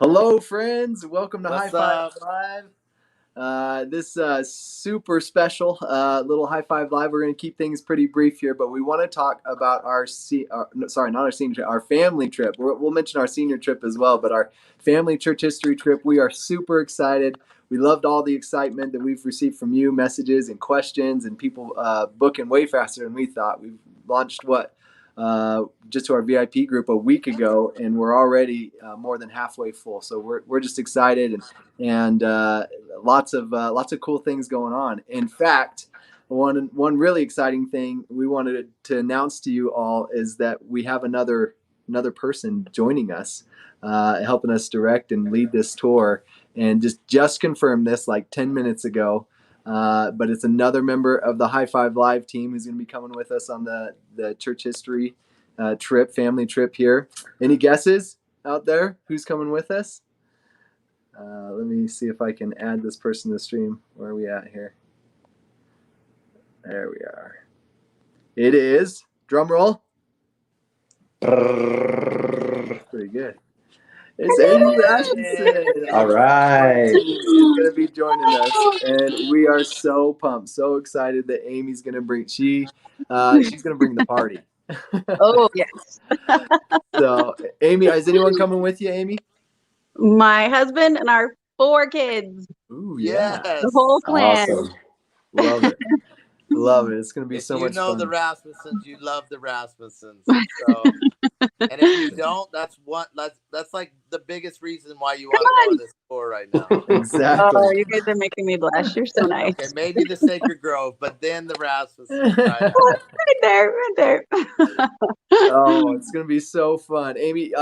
Hello, friends. Welcome to High What's Five up? Live. This super special little High Five Live. We're going to keep things pretty brief here, but we want to talk about sorry, not our senior trip, our family trip. We'll mention our senior trip as well, but our family church history trip. We are super excited. We loved all the excitement that we've received from you, messages and questions, and people booking way faster than we thought. We've launched just to our VIP group a week ago, and we're already more than halfway full. So we're just excited and lots of cool things going on. In fact, one really exciting thing we wanted to announce to you all is that we have another person joining us, helping us direct and lead this tour. And just confirmed this like 10 minutes ago. But it's another member of the High Five Live team who's going to be coming with us on the church history family trip here. Any guesses out there who's coming with us? Let me see if I can add this person to the stream. Where are we at here? There we are. It is, drum roll. Pretty good. It's Amy Rasmussen. All right. Is going to be joining us, and we are so pumped, so excited that Amy's going to bring. She's going to bring the party. Oh, yes. So, Amy, is anyone coming with you, Amy? My husband and our 4 kids. Ooh, yeah. Yes. The whole clan. Awesome. Love it. Love it. It's going to be If so you much know fun. the Rasmussens, you love the Rasmussens. So, and if you don't, that's like the biggest reason why you want to go on this tour right now. Exactly. Oh, you guys are making me blush. You're so nice. Okay, maybe the Sacred Grove, but then the Rasmussens. Right? Right there. Oh, it's going to be so fun. Amy,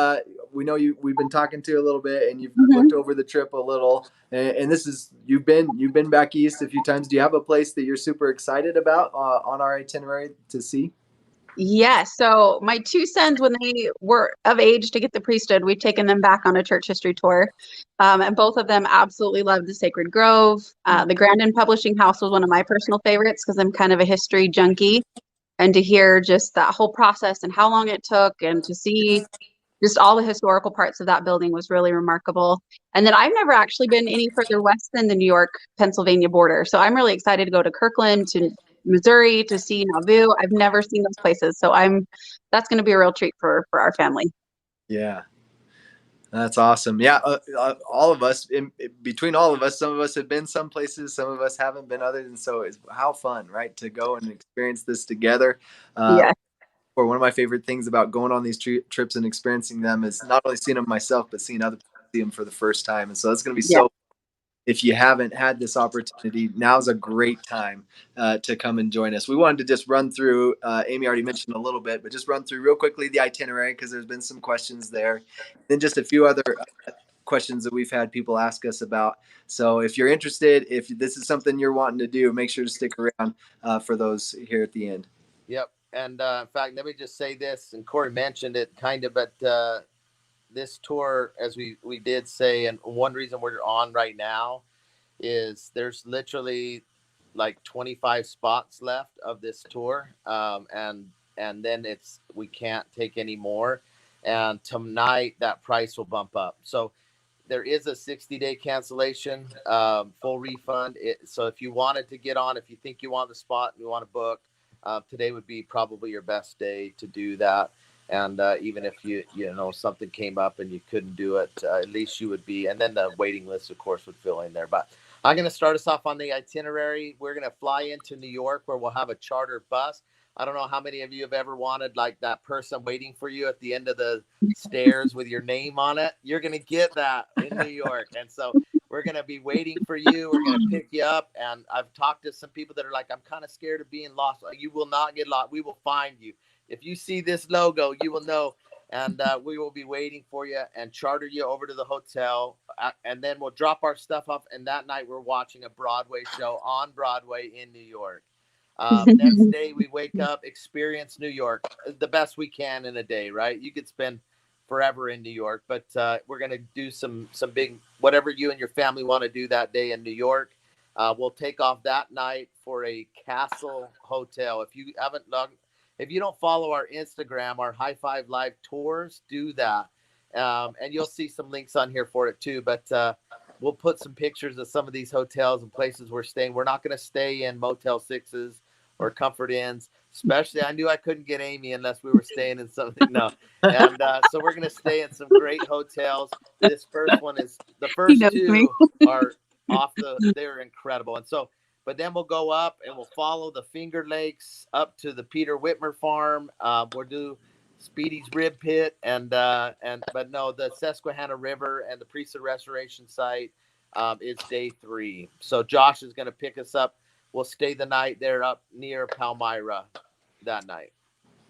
we know we've been talking to you a little bit, and you've looked over the trip a little, and this is you've been back east a few times. Do you have a place that you're super excited about on our itinerary to see? Yes. So my 2 sons, when they were of age to get the priesthood, we've taken them back on a church history tour. And both of them absolutely loved the Sacred Grove. The Grandin Publishing House was one of my personal favorites because I'm kind of a history junkie. And to hear just that whole process and how long it took and to see just all the historical parts of that building was really remarkable. And then I've never actually been any further west than the New York, Pennsylvania border. So I'm really excited to go to Kirkland, to Missouri, to see Nauvoo. I've never seen those places. So that's going to be a real treat for our family. Yeah. That's awesome. Yeah, all of us, between all of us, some of us have been some places, some of us haven't been others. And so it's how fun, right, to go and experience this together. Yeah. Or one of my favorite things about going on these trips and experiencing them is not only seeing them myself, but seeing other people see them for the first time. And so it's going to be so. If you haven't had this opportunity, now's a great time to come and join us. We wanted to just run through, Amy already mentioned a little bit, but just run through real quickly the itinerary because there's been some questions there. Then just a few other questions that we've had people ask us about. So if you're interested, if this is something you're wanting to do, make sure to stick around for those here at the end. Yep. And in fact, let me just say this, and Kori mentioned it kind of, but this tour, as we did say, and one reason we're on right now is there's literally like 25 spots left of this tour, and then we can't take any more, and tonight that price will bump up. So there is a 60-day cancellation, full refund. So if you wanted to get on, if you think you want the spot and you want to book, today would be probably your best day to do that. And even if you know something came up and you couldn't do it, at least you would be. And then the waiting list, of course, would fill in there. But I'm going to start us off on the itinerary. We're going to fly into New York, where we'll have a charter bus. I don't know how many of you have ever wanted like that person waiting for you at the end of the stairs with your name on it. You're going to get that in New York. And so we're going to be waiting for you. We're going to pick you up. And I've talked to some people that are like, I'm kind of scared of being lost. You will not get lost. We will find you. If you see this logo, you will know. And we will be waiting for you and charter you over to the hotel. And then we'll drop our stuff off. And that night we're watching a Broadway show on Broadway in New York. Next day we wake up, experience New York the best we can in a day, right? You could spend forever in New York, but we're going to do some big, whatever you and your family want to do that day in New York. We'll take off that night for a Castle Hotel. If you don't follow our Instagram, our High Five Live tours, do that. And you'll see some links on here for it too. But we'll put some pictures of some of these hotels and places we're staying. We're not going to stay in Motel 6s or Comfort Inns. Especially, I knew I couldn't get Amy unless we were staying in something. No. And so we're going to stay in some great hotels. This first one is, the He first knows me. two are they're incredible. And so, but then we'll go up and we'll follow the Finger Lakes up to the Peter Whitmer farm. We'll do Speedy's Rib Pit but no, the Susquehanna River and the Priesthood Restoration Site is day 3. So Josh is going to pick us up. We'll stay the night there up near Palmyra that night.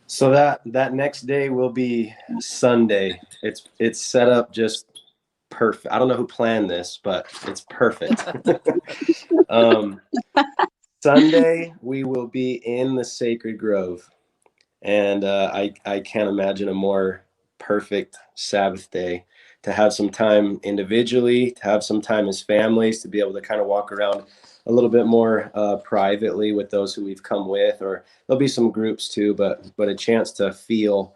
So that next day will be Sunday. It's set up just perfect. I don't know who planned this, but it's perfect. Sunday we will be in the Sacred Grove, and I can't imagine a more perfect Sabbath day to have some time individually, to have some time as families, to be able to kind of walk around a little bit more privately with those who we've come with, or there'll be some groups too, but a chance to feel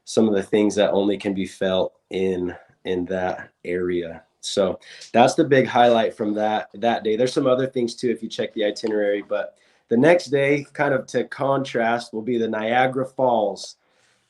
some of the things that only can be felt in that area. So that's the big highlight from that day. There's some other things too if you check the itinerary, but the next day, kind of to contrast, will be the Niagara Falls.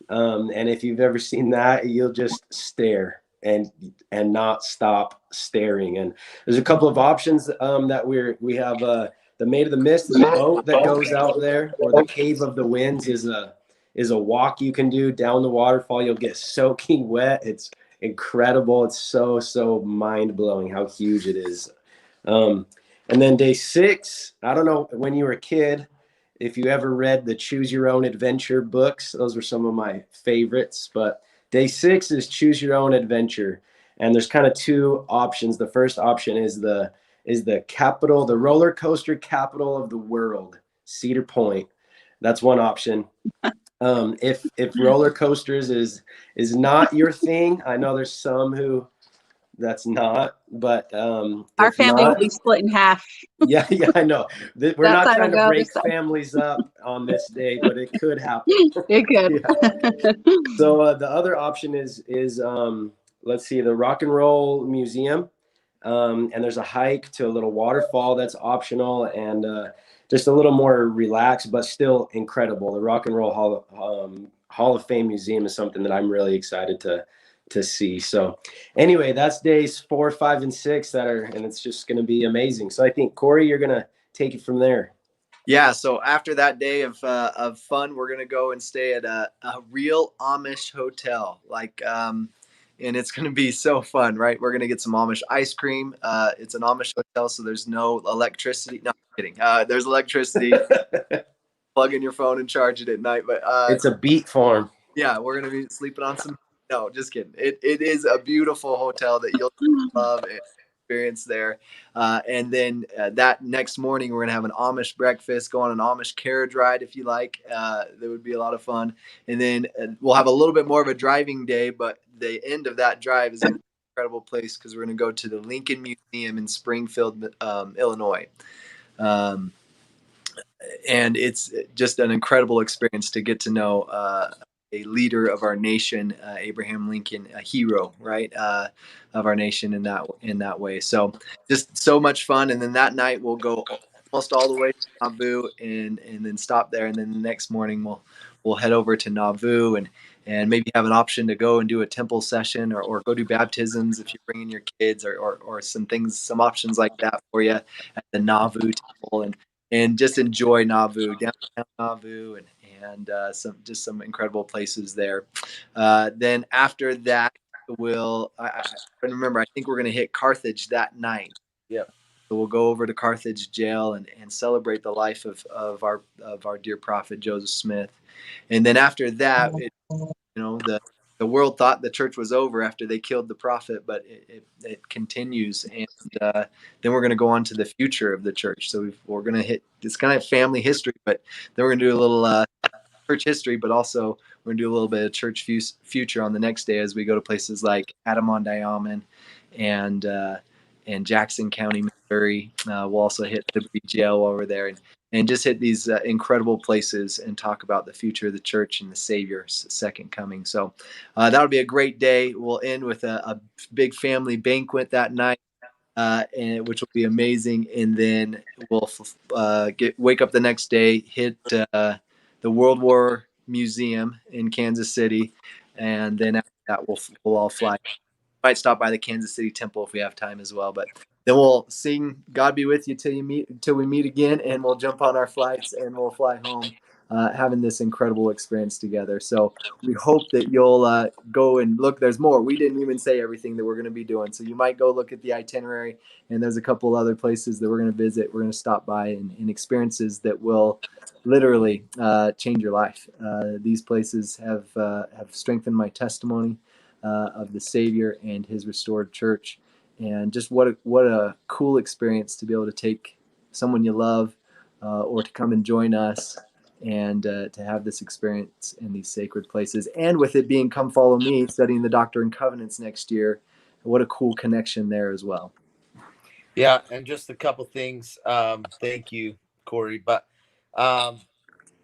And if you've ever seen that, you'll just stare and not stop staring. And there's a couple of options that we have. The Maid of the Mist is a boat that goes out there, or the Cave of the Winds is a walk you can do down the waterfall. You'll get soaking wet. It's incredible. It's so mind blowing how huge it is. And then day 6, I don't know when you were a kid, if you ever read the Choose Your Own Adventure books. Those were some of my favorites. But day 6 is Choose Your Own Adventure. And there's kind of 2 options. The first option is the capital, the roller coaster capital of the world, Cedar Point. That's one option. If roller coasters is not your thing, I know there's some who that's not, but Our family will be split in half. Yeah, I know. We're That not side trying will to go, break this side. families up on this day, but it could happen. It could. Yeah. So the other option is let's see, the Rock and Roll Museum, and there's a hike to a little waterfall that's optional, and just a little more relaxed, but still incredible. The Rock and Roll Hall of Fame Museum is something that I'm really excited to see. So anyway, that's days 4, 5, and 6 and it's just going to be amazing. So I think, Kori, you're going to take it from there. Yeah, so after that day of fun, we're gonna go and stay at a real Amish hotel, and it's gonna be so fun, right? We're gonna get some Amish ice cream. It's an Amish hotel, so there's no electricity. No, I'm kidding. There's electricity. Plug in your phone and charge it at night, but it's a beet farm. Yeah, we're gonna be sleeping on some. No, just kidding. It is a beautiful hotel that you'll love and experience there. And then that next morning, we're gonna have an Amish breakfast, go on an Amish carriage ride if you like. That would be a lot of fun. And then we'll have a little bit more of a driving day, but the end of that drive is an incredible place because we're gonna go to the Lincoln Museum in Springfield, Illinois. And it's just an incredible experience to get to know a leader of our nation, Abraham Lincoln, a hero, right, of our nation in that way. So just so much fun. And then that night we'll go almost all the way to Nauvoo and then stop there. And then the next morning we'll head over to Nauvoo and maybe have an option to go and do a temple session or go do baptisms if you're bringing your kids or some options like that for you at the Nauvoo temple and just enjoy Nauvoo, downtown Nauvoo, and some incredible places there. Then after that, I remember, I think we're going to hit Carthage that night. Yep. So we'll go over to Carthage jail and celebrate the life of our dear prophet Joseph Smith. And then after that, the world thought the church was over after they killed the prophet, but it continues. And then we're going to go on to the future of the church. So we're going to hit, it's kind of family history, but then we're going to do a little church history, but also we're going to do a little bit of church future on the next day as we go to places like Adirondack and Jackson County, Missouri. We'll also hit Liberty Jail while we're there. and just hit these incredible places and talk about the future of the church and the Savior's second coming. So that'll be a great day. We'll end with a big family banquet that night, which will be amazing. And then we'll wake up the next day, hit the World War Museum in Kansas City, and then after that we'll all fly. Might stop by the Kansas City Temple if we have time as well. But then we'll sing "God Be With You" till we meet again, and we'll jump on our flights and we'll fly home, having this incredible experience together. So we hope that you'll go and look. There's more. We didn't even say everything that we're going to be doing, so you might go look at the itinerary. And there's a couple other places that we're going to visit. We're going to stop by and experiences that will literally change your life. These places have strengthened my testimony of the Savior and His restored church, and just what a cool experience to be able to take someone you love, or to come and join us, and to have this experience in these sacred places. And with it being "Come Follow Me," studying the Doctrine and Covenants next year, what a cool connection there as well. Yeah, and just a couple things. Thank you, Kori. But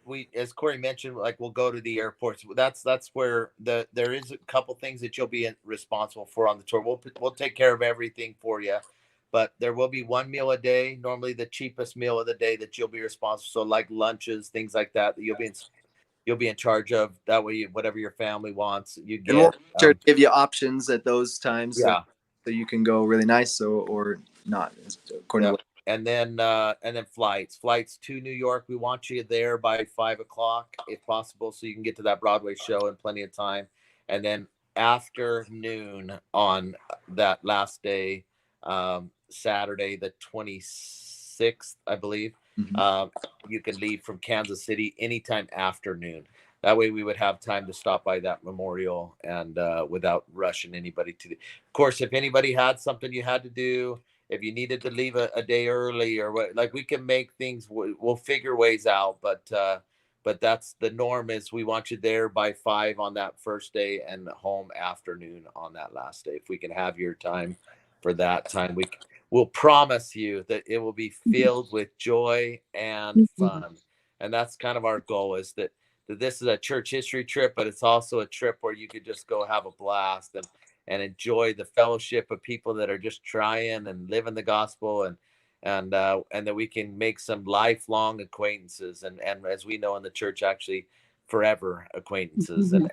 we, as Kori mentioned, like we'll go to the airports. That's where there is a couple things that you'll be responsible for on the tour. We'll take care of everything for you, but there will be one meal a day, normally the cheapest meal of the day, that you'll be responsible. So like lunches, things like that, you'll be in charge of. That way, whatever your family wants, you And we'll get. make sure to give you options at those times, Yeah. so you can go really nice or not, according to what. And then flights to New York. We want you there by 5 o'clock if possible, so you can get to that Broadway show in plenty of time. And then after noon on that last day, Saturday the 26th, I believe, you can leave from Kansas City anytime after noon. That way we would have time to stop by that memorial and without rushing anybody to the. Of course, if anybody had something you had to do, if you needed to leave a day early or what, like we can make things, we'll figure ways out. But that's the norm, is we want you there by 5 on that first day and home afternoon on that last day. If we can have your time for that time, we'll promise you that it will be filled with joy and fun. And that's kind of our goal, is that this is a church history trip, but it's also a trip where you could just go have a blast and enjoy the fellowship of people that are just trying and living the gospel, and that we can make some lifelong acquaintances, and as we know in the church, actually forever acquaintances, and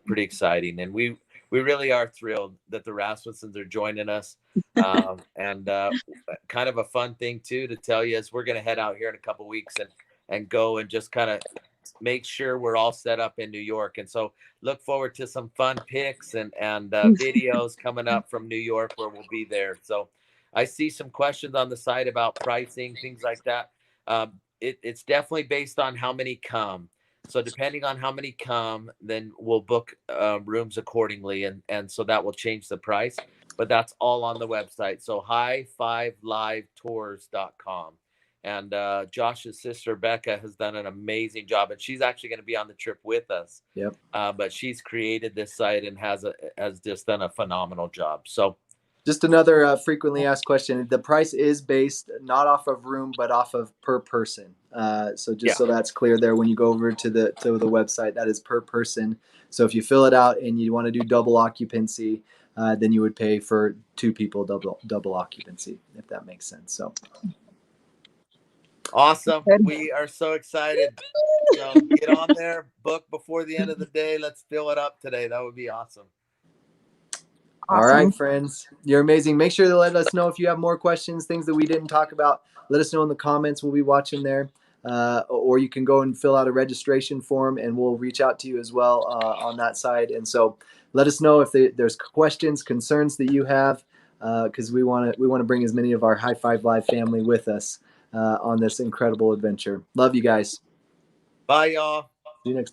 pretty exciting. And we really are thrilled that the Rasmussens are joining us. And kind of a fun thing too to tell you is we're going to head out here in a couple weeks and go and just kind of make sure we're all set up in New York. And so look forward to some fun pics and videos coming up from New York where we'll be there. So I see some questions on the site about pricing, things like that. It's definitely based on how many come. So depending on how many come, then we'll book rooms accordingly. And so that will change the price, but that's all on the website. So high5livetours.com. And Josh's sister Becca has done an amazing job, and she's actually going to be on the trip with us. Yep. But she's created this site and has just done a phenomenal job. So, just another frequently asked question: the price is based not off of room, but off of per person. So that's clear there, when you go over to the website, that is per person. So if you fill it out and you want to do double occupancy, then you would pay for 2 people double occupancy, if that makes sense. So. Awesome. We are so excited. So get on there, book before the end of the day. Let's fill it up today. That would be awesome. All right, friends. You're amazing. Make sure to let us know if you have more questions, things that we didn't talk about. Let us know in the comments. We'll be watching there. Or you can go and fill out a registration form, and we'll reach out to you as well on that side. And so let us know if there's questions, concerns that you have, because we want to bring as many of our High Five Live family with us on this incredible adventure. Love you guys. Bye, y'all. See you next time.